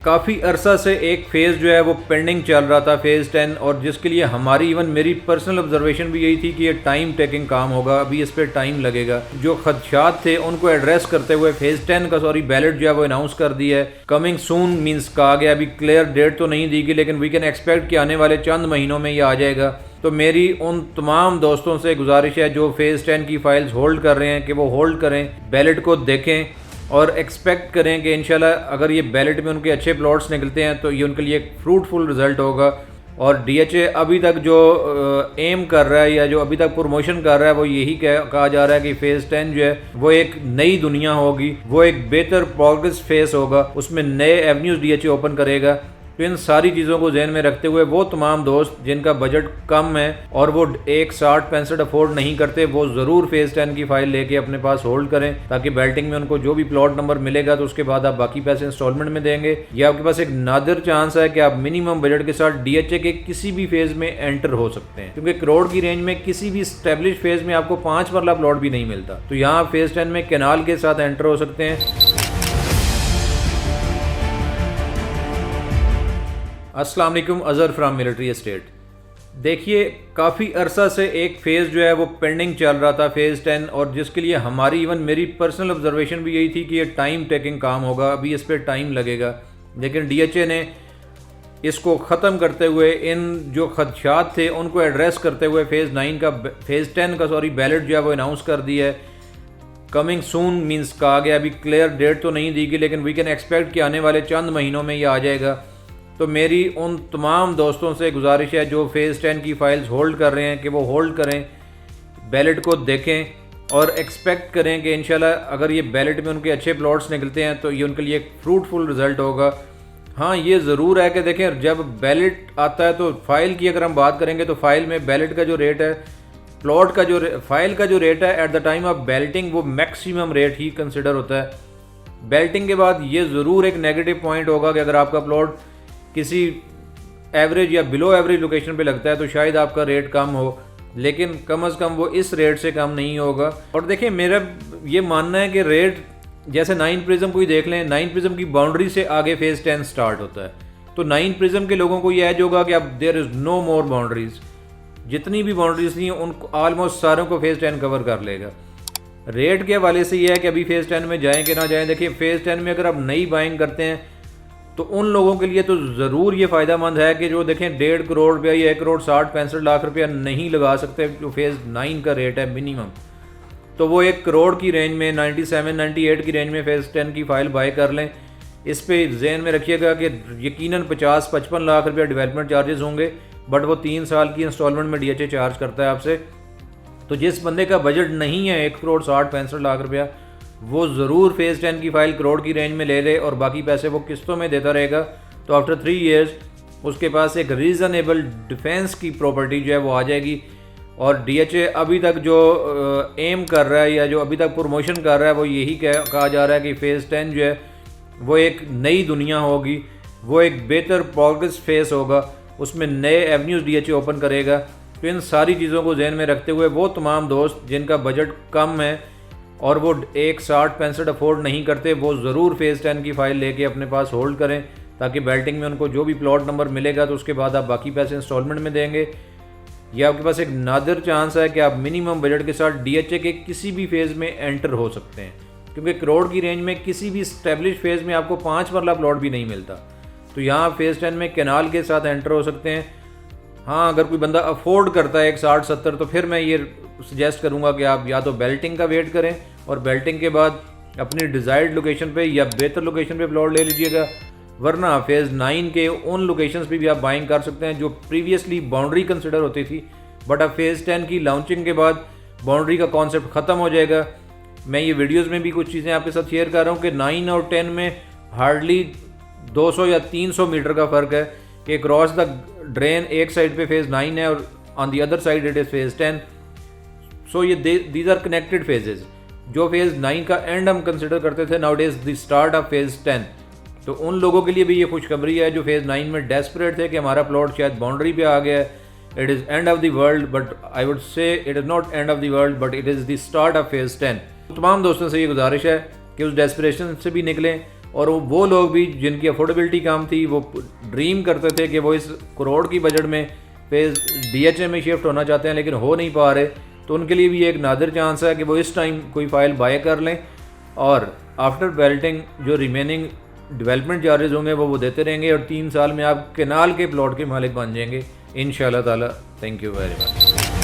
काफ़ी अरसा से एक फ़ेज़ जो है वो पेंडिंग चल रहा था, फ़ेज़ 10, और जिसके लिए हमारी इवन मेरी पर्सनल ऑब्जर्वेशन भी यही थी कि ये टाइम टेकिंग काम होगा, अभी इस पर टाइम लगेगा। जो खदशात थे उनको एड्रेस करते हुए फ़ेज़ 10 का बैलेट जो है वो अनाउंस कर दिया है। कमिंग सून मीन्स कहा गया, अभी क्लियर डेट तो नहीं दी गई, लेकिन वी कैन एक्सपेक्ट कि आने वाले चंद महीनों में ये आ जाएगा। तो मेरी उन तमाम दोस्तों से गुजारिश है जो फ़ेज़ 10 की फ़ाइल्स होल्ड कर रहे हैं कि वो होल्ड करें, बैलेट को देखें और एक्सपेक्ट करें कि इंशाल्लाह अगर ये बैलेट में उनके अच्छे प्लॉट्स निकलते हैं तो ये उनके लिए एक फ्रूटफुल रिज़ल्ट होगा। और डीएचए अभी तक जो एम कर रहा है या जो अभी तक प्रमोशन कर रहा है वो यही कहा जा रहा है कि फ़ेज़ 10 जो है वो एक नई दुनिया होगी, वो एक बेहतर प्रोग्रेस फेस होगा, उसमें नए एवेन्यूज़ डीएचए ओपन करेगा। तो इन सारी चीज़ों को ध्यान में रखते हुए वो तमाम दोस्त जिनका बजट कम है और वो एक 60-65 अफोर्ड नहीं करते, वो ज़रूर फ़ेज़ 10 की फ़ाइल लेके अपने पास होल्ड करें, ताकि बेल्टिंग में उनको जो भी प्लॉट नंबर मिलेगा तो उसके बाद आप बाकी पैसे इंस्टॉलमेंट में देंगे। ये आपके पास एक नादिर चांस है कि आप मिनिमम बजट के साथ डीएचए के किसी भी फेज़ में एंटर हो सकते हैं, क्योंकि करोड़ की रेंज में किसी भी स्टेब्लिश फेज़ में आपको 5 मरला प्लॉट भी नहीं मिलता। तो यहाँ फ़ेज़ 10 में कैनाल के साथ एंटर हो सकते हैं। अस्सलाम वालेकुम, अज़हर फ्राम मिलिट्री एस्टेट। देखिए, काफ़ी अरसा से एक फ़ेज़ जो है वो पेंडिंग चल रहा था, फ़ेज़ 10, और जिसके लिए हमारी इवन मेरी पर्सनल ऑब्जर्वेशन भी यही थी कि ये टाइम टेकिंग काम होगा, अभी इस पर टाइम लगेगा। लेकिन डीएचए ने इसको ख़त्म करते हुए इन जो खदशात थे उनको एड्रेस करते हुए फ़ेज़ 10 का बैलेट जो है वो अनाउंस कर दिया है। कमिंग सून मीन्स कहा गया, अभी क्लियर डेट तो नहीं दी गई, लेकिन वी कैन एक्सपेक्ट कि आने वाले चंद महीनों में ये आ जाएगा। तो मेरी उन तमाम दोस्तों से गुजारिश है जो फ़ेज़ 10 की फ़ाइल्स होल्ड कर रहे हैं कि वो होल्ड करें, बैलेट को देखें और एक्सपेक्ट करें कि इंशाल्लाह अगर ये बैलेट में उनके अच्छे प्लॉट्स निकलते हैं तो ये उनके लिए एक फ्रूटफुल रिज़ल्ट होगा। हाँ, ये ज़रूर है कि देखें, जब बैलेट आता है तो फ़ाइल की अगर हम बात करेंगे तो फ़ाइल में बैलेट का जो रेट है, प्लॉट का जो फ़ाइल का जो रेट है at the time of balloting, वो मैक्सिमम रेट ही कंसिडर होता है। बैलेटिंग के बाद ये ज़रूर एक नेगेटिव पॉइंट होगा कि अगर आपका प्लॉट किसी एवरेज या बिलो एवरेज लोकेशन पे लगता है तो शायद आपका रेट कम हो, लेकिन कम अज़ कम वो इस रेट से कम नहीं होगा। और देखिए, मेरा ये मानना है कि रेट जैसे 9 प्रिज्म को ही देख लें, 9 प्रिज्म की बाउंड्री से आगे फ़ेज़ 10 स्टार्ट होता है। तो 9 प्रिज्म के लोगों को ये एज होगा कि अब there is no more boundaries, जितनी भी बाउंड्रीज थी उनको ऑलमोस्ट सारों को फ़ेज़ 10 कवर कर लेगा। रेट के हवाले से ये है कि अभी फ़ेज़ 10 में जाएँ कि ना जाएँ। देखिए, फ़ेज़ 10 में अगर आप नई बाइंग करते हैं तो उन लोगों के लिए तो ज़रूर ये फ़ायदा मंद है कि जो देखें 1.5 करोड़ रुपया या 1 करोड़ 60-65 लाख रुपया नहीं लगा सकते, जो फ़ेज़ 9 का रेट है मिनिमम, तो वो 1 करोड़ की रेंज में 97-98 की रेंज में फ़ेज़ 10 की फ़ाइल बाय कर लें। इस पे जहन में रखिएगा कि यकीनन 50-55 लाख रुपया डेवलपमेंट चार्जेस होंगे, बट वो 3 साल की इंस्टॉलमेंट में डीएचए चार्ज करता है आपसे। तो जिस बंदे का बजट नहीं है 1 करोड़ 60-65 लाख रुपया, वो ज़रूर फ़ेज़ 10 की फ़ाइल करोड़ की रेंज में ले ले और बाकी पैसे वो किस्तों में देता रहेगा। तो आफ्टर 3 इयर्स उसके पास एक रीज़नेबल डिफेंस की प्रॉपर्टी जो है वो आ जाएगी। और डीएचए अभी तक जो एम कर रहा है या जो अभी तक प्रमोशन कर रहा है वो यही कहा जा रहा है कि फ़ेज़ 10 जो है वो एक नई दुनिया होगी, वो एक बेहतर प्रोग्रेस फेस होगा, उसमें नए एवेन्यूज़ डीएचए ओपन करेगा। तो इन सारी चीज़ों को ध्यान में रखते हुए वो तमाम दोस्त जिनका बजट कम है और वो एक 60-65 अफोर्ड नहीं करते, वो ज़रूर फ़ेज़ 10 की फ़ाइल लेके अपने पास होल्ड करें, ताकि बेल्टिंग में उनको जो भी प्लॉट नंबर मिलेगा तो उसके बाद आप बाकी पैसे इंस्टॉलमेंट में देंगे। ये आपके पास एक नादिर चांस है कि आप मिनिमम बजट के साथ डीएचए के किसी भी फेज़ में एंटर हो सकते हैं, क्योंकि करोड़ की रेंज में किसी भी स्टेब्लिश फेज़ में आपको 5 मरला प्लॉट भी नहीं मिलता। तो यहाँ फ़ेज़ 10 में कैनाल के साथ एंटर हो सकते हैं। हाँ, अगर कोई बंदा अफोर्ड करता है 60-70, तो फिर मैं ये सजेस्ट करूँगा कि आप या तो बेल्टिंग का वेट करें और बेल्टिंग के बाद अपनी डिज़ायर्ड लोकेशन पे या बेहतर लोकेशन पे प्लॉट ले लीजिएगा, वरना फ़ेज़ 9 के उन लोकेशंस पे भी आप बाइंग कर सकते हैं जो प्रीवियसली बाउंड्री कंसिडर होती थी, बट अब फ़ेज़ 10 की लॉन्चिंग के बाद बाउंड्री का कॉन्सेप्ट ख़त्म हो जाएगा। मैं ये वीडियोज़ में भी कुछ चीज़ें आपके साथ शेयर कर रहा हूँ कि 9 और 10 में हार्डली 200 या 300 मीटर का फ़र्क है कि क्रॉस द ड्रेन एक साइड पे फ़ेज़ 9 है और on the other side it is phase 10। सो ये दीज आर कनेक्टेड फेजेज़। जो फ़ेज़ 9 का एंड हम कंसिडर करते थे, now days the start of phase 10। तो उन लोगों के लिए भी ये खुशखबरी है जो फ़ेज़ 9 में डेस्परेट थे कि हमारा प्लॉट शायद बाउंड्री पे आ गया है, it is end of the world, but I would say it is not end of the world, but it is the start of phase 10। तमाम दोस्तों से ये गुजारिश है कि उस डेस्परेशन से भी निकलें और वो लोग भी जिनकी अफोर्डेबिलिटी कम थी, वो ड्रीम करते थे कि वो इस करोड़ की बजट में फेज़ DHA में शिफ्ट होना चाहते हैं लेकिन हो नहीं पा रहे, तो उनके लिए भी एक नादिर चांस है कि वो इस टाइम कोई फ़ाइल बाय कर लें और आफ्टर बैलेटिंग जो रिमेनिंग डेवलपमेंट चार्जेस होंगे वो देते रहेंगे और 3 साल में आप केनाल के प्लॉट के मालिक बन जाएंगे इंशाल्लाह ताला। Thank you very much.